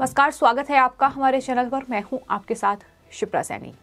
नमस्कार, स्वागत है आपका हमारे चैनल पर। मैं हूं आपके साथ शिप्रा सैनी।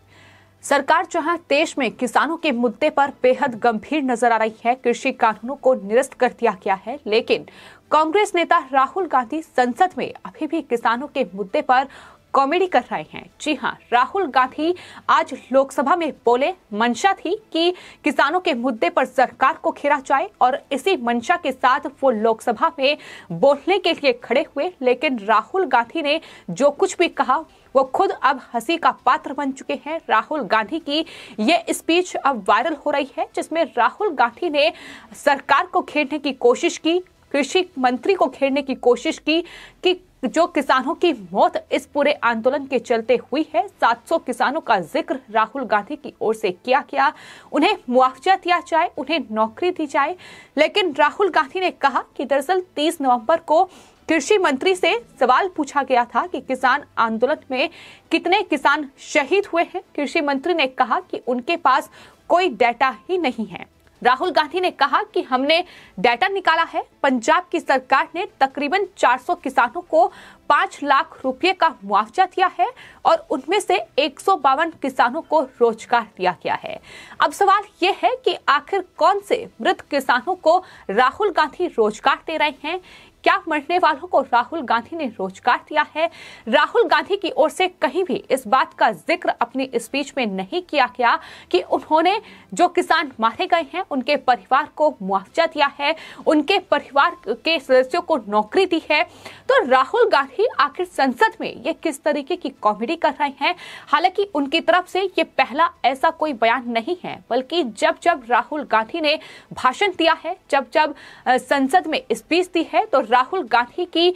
सरकार जहां देश में किसानों के मुद्दे पर बेहद गंभीर नजर आ रही है, कृषि कानूनों को निरस्त कर दिया गया है, लेकिन कांग्रेस नेता राहुल गांधी संसद में अभी भी किसानों के मुद्दे पर कॉमेडी कर रहे हैं। जी हां, राहुल गांधी आज लोकसभा में बोले। मंशा थी कि किसानों के मुद्दे पर सरकार को घेरा जाए और इसी मंशा के साथ वो लोकसभा में बोलने के लिए खड़े हुए, लेकिन राहुल गांधी ने जो कुछ भी कहा वो खुद अब हंसी का पात्र बन चुके हैं। राहुल गांधी की ये स्पीच अब वायरल हो रही है, जिसमें राहुल गांधी ने सरकार को घेरने की कोशिश की, कृषि मंत्री को घेरने की कोशिश की कि जो किसानों की मौत इस पूरे आंदोलन के चलते हुई है, 700 किसानों का जिक्र राहुल गांधी की ओर से किया गया, उन्हें मुआवजा दिया जाए, उन्हें नौकरी दी जाए। लेकिन राहुल गांधी ने कहा कि दरअसल 30 नवंबर को कृषि मंत्री से सवाल पूछा गया था कि किसान आंदोलन में कितने किसान शहीद हुए हैं। कृषि मंत्री ने कहा कि उनके पास कोई डाटा ही नहीं है। राहुल गांधी ने कहा कि हमने डाटा निकाला है, पंजाब की सरकार ने तकरीबन 400 किसानों को 5 लाख रुपए का मुआवजा दिया है और उनमें से 152 किसानों को रोजगार दिया गया है। अब सवाल ये है कि आखिर कौन से मृत किसानों को राहुल गांधी रोजगार दे रहे हैं? क्या मरने वालों को राहुल गांधी ने रोजगार दिया है? राहुल गांधी की ओर से कहीं भी इस बात का जिक्र अपनी स्पीच में नहीं किया गया कि उन्होंने जो किसान मारे गए हैं उनके परिवार को मुआवजा दिया है, उनके परिवार के सदस्यों को नौकरी दी है। तो राहुल गांधी आखिर संसद में ये किस तरीके की कॉमेडी कर रहे हैं? हालांकि उनकी तरफ से ये पहला ऐसा कोई बयान नहीं है, बल्कि जब जब राहुल गांधी ने भाषण दिया है, जब जब संसद में स्पीच दी है, तो राहुल गांधी की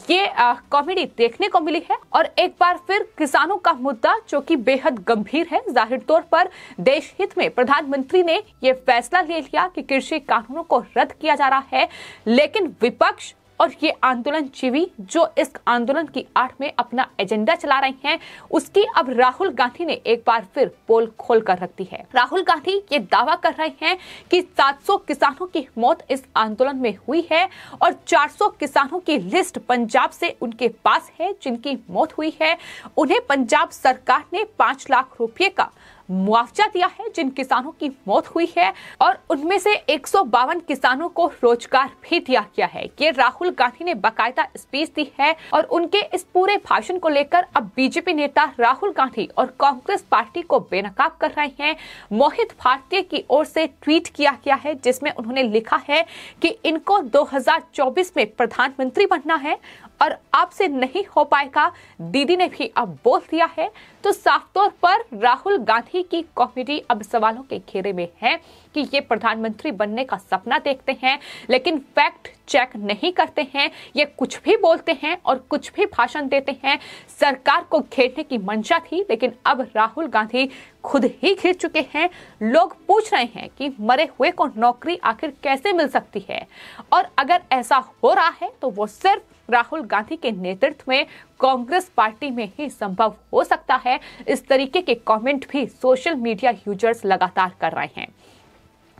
ये कॉमेडी देखने को मिली है। और एक बार फिर किसानों का मुद्दा जो कि बेहद गंभीर है, जाहिर तौर पर देश हित में प्रधानमंत्री ने ये फैसला ले लिया कि कृषि कानूनों को रद्द किया जा रहा है, लेकिन विपक्ष और ये आंदोलनजीवी जो इस आंदोलन की आड़ में अपना एजेंडा चला रहे हैं, उसकी अब राहुल गांधी ने एक बार फिर पोल खोल कर रख दी है। राहुल गांधी ये दावा कर रहे हैं कि 700 किसानों की मौत इस आंदोलन में हुई है और 400 किसानों की लिस्ट पंजाब से उनके पास है जिनकी मौत हुई है। उन्हें पंजाब सरकार ने 5 लाख रुपए का मुआवजा दिया है जिन किसानों की मौत हुई है और उनमें से 152 किसानों को रोजगार भी दिया गया है। ये राहुल गांधी ने बाकायदा स्पीच दी है और उनके इस पूरे भाषण को लेकर अब बीजेपी नेता राहुल गांधी और कांग्रेस पार्टी को बेनकाब कर रहे हैं। मोहित भारती की ओर से ट्वीट किया गया है जिसमें उन्होंने लिखा है कि इनको 2024 में प्रधानमंत्री बनना है और आपसे नहीं हो पाएगा, दीदी ने भी अब बोल दिया है। तो साफ तौर पर राहुल गांधी की कॉमेडी अब सवालों के घेरे में है कि ये प्रधानमंत्री बनने का सपना देखते हैं, लेकिन फैक्ट चेक नहीं करते हैं। ये कुछ भी बोलते हैं और कुछ भी भाषण देते हैं। सरकार को घेरने की मंशा थी, लेकिन अब राहुल गांधी खुद ही घिर चुके हैं। लोग पूछ रहे हैं कि मरे हुए को नौकरी आखिर कैसे मिल सकती है, और अगर ऐसा हो रहा है तो वो सिर्फ राहुल गांधी के नेतृत्व में कांग्रेस पार्टी में ही संभव हो सकता है। इस तरीके के कमेंट भी सोशल मीडिया यूजर्स लगातार कर रहे हैं।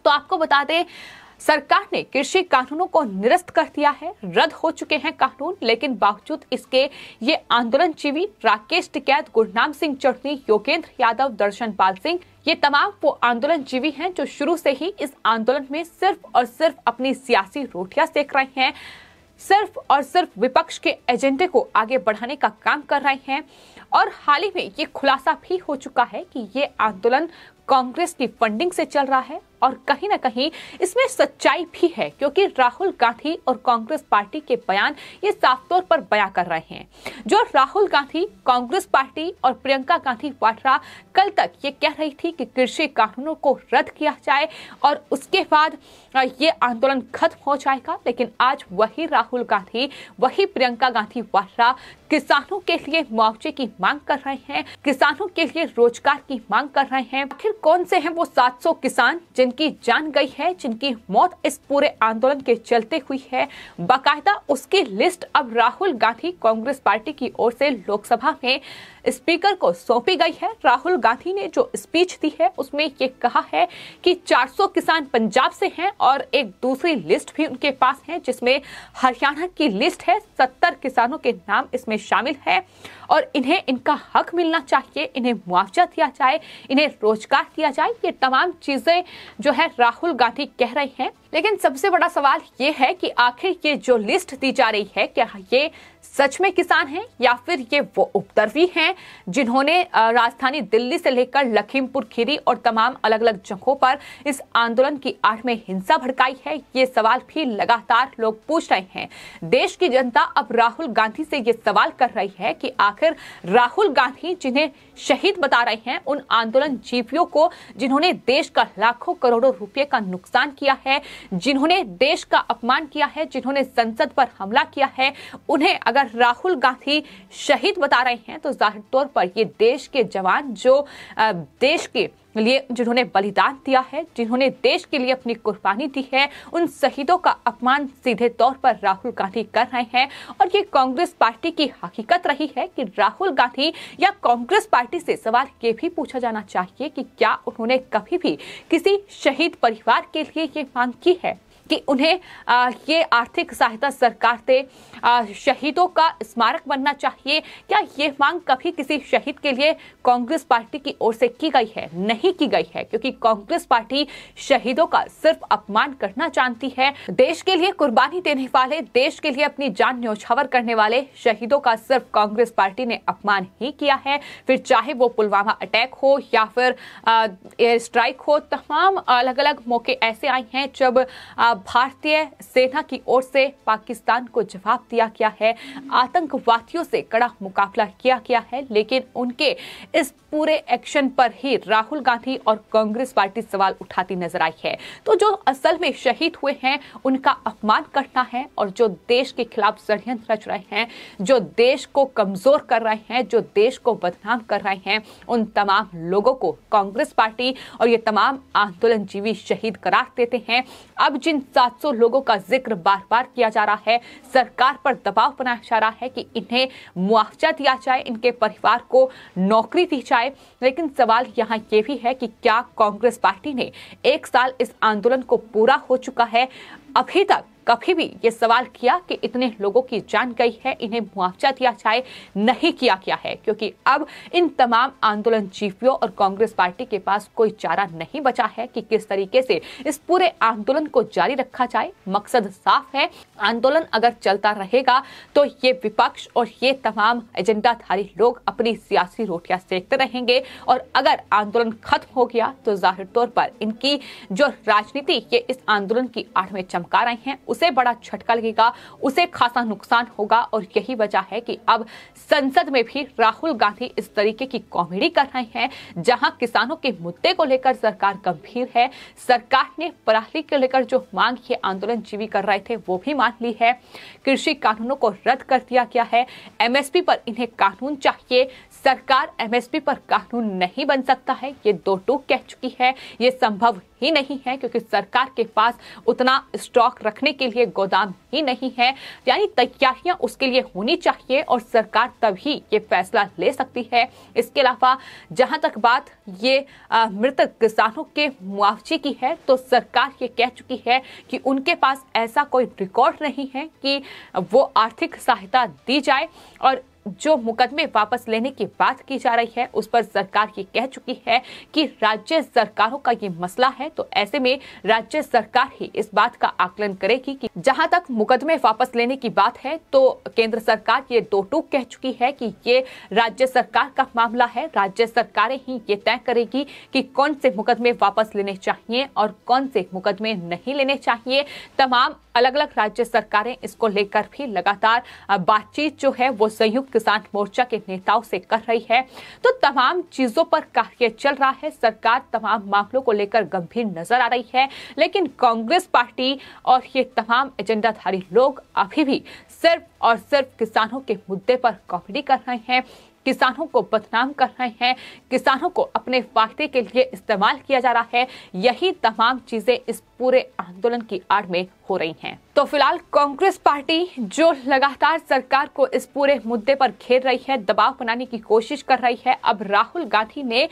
तो आपको बता दें, सरकार ने कृषि कानूनों को निरस्त कर दिया है, रद्द हो चुके हैं कानून, लेकिन बावजूद इसके ये आंदोलनजीवी राकेश टिकैत, गुरनाम सिंह चौधरी, योगेंद्र यादव, दर्शन पाल सिंह, ये तमाम वो आंदोलनजीवी हैं जो शुरू से ही इस आंदोलन में सिर्फ और सिर्फ अपनी सियासी रोटियां सेक रहे हैं, सिर्फ और सिर्फ विपक्ष के एजेंडे को आगे बढ़ाने का काम कर रहे हैं। और हाल ही में ये खुलासा भी हो चुका है कि ये आंदोलन कांग्रेस की फंडिंग से चल रहा है और कहीं ना कहीं इसमें सच्चाई भी है, क्योंकि राहुल गांधी और कांग्रेस पार्टी के बयान ये साफ तौर पर बयां कर रहे हैं। जो राहुल गांधी, कांग्रेस पार्टी और प्रियंका गांधी वाड्रा कल तक ये कह रही थी कि कृषि कानूनों को रद्द किया जाए और उसके बाद ये आंदोलन खत्म हो जाएगा, लेकिन आज वही राहुल गांधी, वही प्रियंका गांधी वाड्रा किसानों के लिए मुआवजे की मांग कर रहे हैं, किसानों के लिए रोजगार की मांग कर रहे हैं। आखिर कौन से हैं वो 700 किसान जिन जिनकी जान गई है, जिनकी मौत इस पूरे आंदोलन के चलते हुई है, बाकायदा उसकी लिस्ट अब राहुल गांधी कांग्रेस पार्टी की ओर से लोकसभा में स्पीकर को सौंपी गई है। राहुल गांधी ने जो स्पीच दी है उसमें ये कहा है कि 400 किसान पंजाब से हैं और एक दूसरी लिस्ट भी उनके पास है जिसमें हरियाणा की लिस्ट है। 70 किसानों के नाम इसमें शामिल है और इन्हें इनका हक मिलना चाहिए, इन्हें मुआवजा दिया जाए, इन्हें रोजगार दिया जाए। ये तमाम चीजें जो है राहुल गांधी कह रहे हैं। लेकिन सबसे बड़ा सवाल ये है कि आखिर ये जो लिस्ट दी जा रही है, क्या ये सच में किसान हैं या फिर ये वो उपद्रवी हैं जिन्होंने राजधानी दिल्ली से लेकर लखीमपुर खीरी और तमाम अलग अलग जगहों पर इस आंदोलन की आड़ में हिंसा भड़काई है। ये सवाल भी लगातार लोग पूछ रहे हैं। देश की जनता अब राहुल गांधी से ये सवाल कर रही है कि आखिर राहुल गांधी जिन्हें शहीद बता रहे हैं, उन आंदोलन जीवियों को जिन्होंने देश का लाखों करोड़ों रुपए का नुकसान किया है, जिन्होंने देश का अपमान किया है, जिन्होंने संसद पर हमला किया है, उन्हें अगर राहुल गांधी शहीद बता रहे हैं तो जाहिर तौर पर ये देश के जवान जो देश के लिए जिन्होंने बलिदान दिया है, जिन्होंने देश के लिए अपनी कुर्बानी दी है, उन शहीदों का अपमान सीधे तौर पर राहुल गांधी कर रहे हैं। और ये कांग्रेस पार्टी की हकीकत रही है कि राहुल गांधी या कांग्रेस पार्टी से सवाल ये भी पूछा जाना चाहिए कि क्या उन्होंने कभी भी किसी शहीद परिवार के लिए ये मांग की है कि उन्हें ये आर्थिक सहायता सरकार से शहीदों का स्मारक बनना चाहिए। क्या ये मांग कभी किसी शहीद के लिए कांग्रेस पार्टी की ओर से की गई है? नहीं की गई है, क्योंकि कांग्रेस पार्टी शहीदों का सिर्फ अपमान करना जानती है। देश के लिए कुर्बानी देने वाले, देश के लिए अपनी जान न्यौछावर करने वाले शहीदों का सिर्फ कांग्रेस पार्टी ने अपमान ही किया है। फिर चाहे वो पुलवामा अटैक हो या फिर एयर स्ट्राइक हो, तमाम अलग अलग मौके ऐसे आए हैं जब भारतीय सेना की ओर से पाकिस्तान को जवाब दिया गया है, आतंकवादियों से कड़ा मुकाबला किया गया है। लेकिन उनके इस पूरे एक्शन पर ही राहुल गांधी और कांग्रेस पार्टी सवाल उठाती नजर आई है। तो जो असल में शहीद हुए हैं उनका अपमान करना है और जो देश के खिलाफ षड्यंत्र रच रहे हैं, जो देश को कमजोर कर रहे हैं, जो देश को बदनाम कर रहे हैं, उन तमाम लोगों को कांग्रेस पार्टी और ये तमाम आंदोलनजीवी शहीद करार देते हैं। अब जिन 700 लोगों का जिक्र बार बार किया जा रहा है, सरकार पर दबाव बनाया जा रहा है कि इन्हें मुआवजा दिया जाए, इनके परिवार को नौकरी दी जाए। लेकिन सवाल यहाँ ये भी है कि क्या कांग्रेस पार्टी ने 1 साल इस आंदोलन को पूरा हो चुका है, अभी तक कभी भी ये सवाल किया कि इतने लोगों की जान गई है, इन्हें मुआवजा दिया जाए? नहीं किया गया है, क्योंकि अब इन तमाम आंदोलनजीवियों और कांग्रेस पार्टी के पास कोई चारा नहीं बचा है कि किस तरीके से इस पूरे आंदोलन को जारी रखा जाए। मकसद साफ है, आंदोलन अगर चलता रहेगा तो ये विपक्ष और ये तमाम एजेंडाधारी लोग अपनी सियासी रोटियां सेकते रहेंगे और अगर आंदोलन खत्म हो गया तो जाहिर तौर पर इनकी जो राजनीति ये इस आंदोलन की आड़ में चमका रहे हैं उसे बड़ा झटका लगेगा, उसे खासा नुकसान होगा। और यही वजह है कि अब संसद में भी राहुल गांधी इस तरीके की कॉमेडी कर रहे हैं, जहां किसानों के मुद्दे को लेकर सरकार गंभीर है। सरकार ने पराली को लेकर जो मांग ये आंदोलनजीवी कर रहे थे वो भी मान ली है। कृषि कानूनों को रद्द कर दिया गया है। एमएसपी पर इन्हें कानून चाहिए, सरकार एमएसपी पर कानून नहीं बन सकता है, ये दो टूक कह चुकी है। ये संभव ही नहीं है क्योंकि सरकार के पास उतना स्टॉक रखने के लिए गोदाम ही नहीं है, यानी तैयारियां उसके लिए होनी चाहिए और सरकार तभी ये फैसला ले सकती है। इसके अलावा जहां तक बात ये मृतक किसानों के मुआवजे की है तो सरकार ये कह चुकी है कि उनके पास ऐसा कोई रिकॉर्ड नहीं है कि वो आर्थिक सहायता दी जाए। और जो मुकदमे वापस लेने की बात की जा रही है उस पर सरकार ये कह चुकी है कि राज्य सरकारों का ये मसला है, तो ऐसे में राज्य सरकार ही इस बात का आकलन करेगी कि जहां तक मुकदमे वापस लेने की बात है तो केंद्र सरकार ये दो टूक कह चुकी है कि ये राज्य सरकार का मामला है। राज्य सरकारें ही ये तय करेगी कि कौन से मुकदमे वापस लेने चाहिए और कौन से मुकदमे नहीं लेने चाहिए। तमाम अलग अलग राज्य सरकारें इसको लेकर भी लगातार बातचीत जो है वो संयुक्त किसान मोर्चा के नेताओं से कर रही है। तो तमाम चीजों पर कार्य चल रहा है, सरकार तमाम मामलों को लेकर गंभीर नजर आ रही है, लेकिन कांग्रेस पार्टी और ये तमाम एजेंडाधारी लोग अभी भी सिर्फ और सिर्फ किसानों के मुद्दे पर कॉमेडी कर रहे हैं। किसानों को बदनाम कर रहे हैं, किसानों को अपने फायदे के लिए इस्तेमाल किया जा रहा है। यही तमाम चीजें इस पूरे आंदोलन की आड़ में हो रही हैं। तो फिलहाल कांग्रेस पार्टी जो लगातार सरकार को इस पूरे मुद्दे पर घेर रही है, दबाव बनाने की कोशिश कर रही है, अब राहुल गांधी ने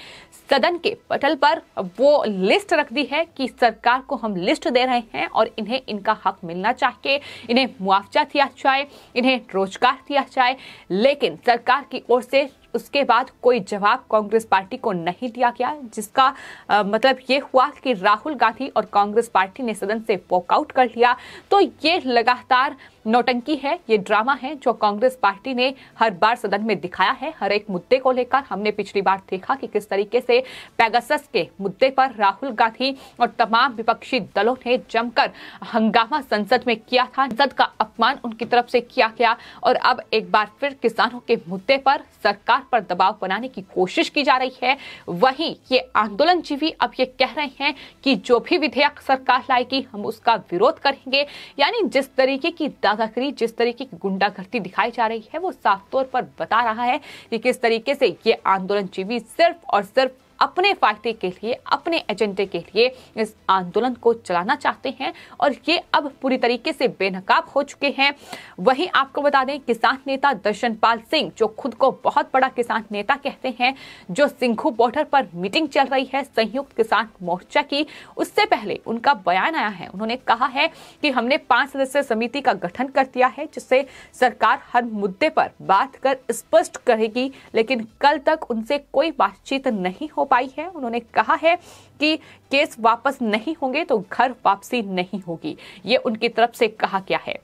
सदन के पटल पर वो लिस्ट रख दी है कि सरकार को हम लिस्ट दे रहे हैं और इन्हें इनका हक मिलना चाहिए, इन्हें मुआवजा दिया जाए, इन्हें रोजगार दिया जाए। लेकिन सरकार की ओर से उसके बाद कोई जवाब कांग्रेस पार्टी को नहीं दिया गया, जिसका मतलब ये हुआ कि राहुल गांधी और कांग्रेस पार्टी ने सदन से वॉकआउट कर लिया। तो ये लगातार नौटंकी है, ये ड्रामा है जो कांग्रेस पार्टी ने हर बार सदन में दिखाया है। हर एक मुद्दे को लेकर हमने पिछली बार देखा कि किस तरीके से पेगासस के मुद्दे पर राहुल गांधी और तमाम विपक्षी दलों ने जमकर हंगामा संसद में किया था, संसद का अपमान उनकी तरफ से किया गया। और अब एक बार फिर किसानों के मुद्दे पर सरकार पर दबाव बनाने की कोशिश की जा रही है। वहीं ये आंदोलनजीवी अब ये कह रहे हैं कि जो भी विधेयक सरकार लाएगी हम उसका विरोध करेंगे। यानी जिस तरीके की दादागिरी, जिस तरीके की गुंडागर्दी दिखाई जा रही है, वो साफ तौर पर बता रहा है कि किस तरीके से ये आंदोलनजीवी सिर्फ और सिर्फ अपने फायदे के लिए, अपने एजेंडे के लिए इस आंदोलन को चलाना चाहते हैं और ये अब पूरी तरीके से बेनकाब हो चुके हैं। वहीं आपको बता दें, किसान नेता दर्शनपाल सिंह, जो खुद को बहुत बड़ा किसान नेता कहते हैं, जो सिंघू बॉर्डर पर मीटिंग चल रही है संयुक्त किसान मोर्चा की, उससे पहले उनका बयान आया है। उन्होंने कहा है कि हमने 5 सदस्यीय समिति का गठन कर दिया है, जिससे सरकार हर मुद्दे पर बात कर स्पष्ट करेगी, लेकिन कल तक उनसे कोई बातचीत नहीं हो पाई है। उन्होंने कहा है कि केस वापस नहीं होंगे तो घर वापसी नहीं होगी, ये उनकी तरफ से कहा गया है।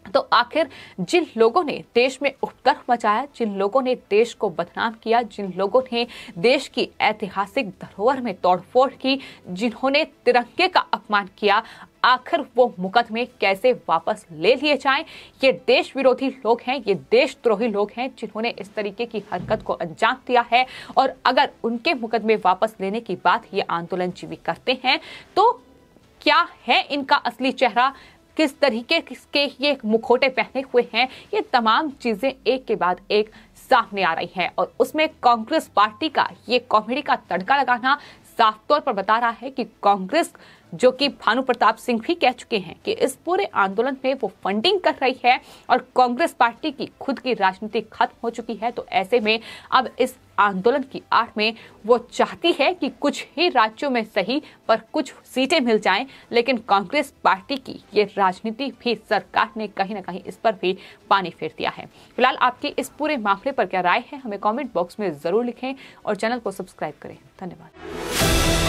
तो आखिर जिन लोगों ने देश में उपद्रव मचाया, जिन लोगों ने देश को बदनाम किया, जिन लोगों ने देश की ऐतिहासिक धरोहर में तोड़फोड़ की, जिन्होंने तिरंगे का अपमान किया, आखिर वो मुकदमे कैसे वापस ले लिए जाएं? ये देश विरोधी लोग हैं, ये देशद्रोही लोग हैं जिन्होंने इस तरीके की हरकत को अंजाम दिया है। और अगर उनके मुकदमे वापस लेने की बात ये आंदोलनजीवी करते हैं तो क्या है इनका असली चेहरा, किस तरीके के ये मुखौटे पहने हुए हैं, ये तमाम चीजें एक के बाद एक सामने आ रही हैं। और उसमें कांग्रेस पार्टी का ये कॉमेडी का तड़का लगाना साफ तौर पर बता रहा है कि कांग्रेस, जो कि भानु प्रताप सिंह भी कह चुके हैं कि इस पूरे आंदोलन में वो फंडिंग कर रही है और कांग्रेस पार्टी की खुद की राजनीति खत्म हो चुकी है। तो ऐसे में अब इस आंदोलन की आड़ में वो चाहती है कि कुछ ही राज्यों में सही पर कुछ सीटें मिल जाएं, लेकिन कांग्रेस पार्टी की ये राजनीति भी सरकार ने कहीं ना कहीं इस पर भी पानी फेर दिया है। फिलहाल आपकी इस पूरे मामले पर क्या राय है, हमें कमेंट बॉक्स में जरूर लिखें और चैनल को सब्सक्राइब करें। धन्यवाद।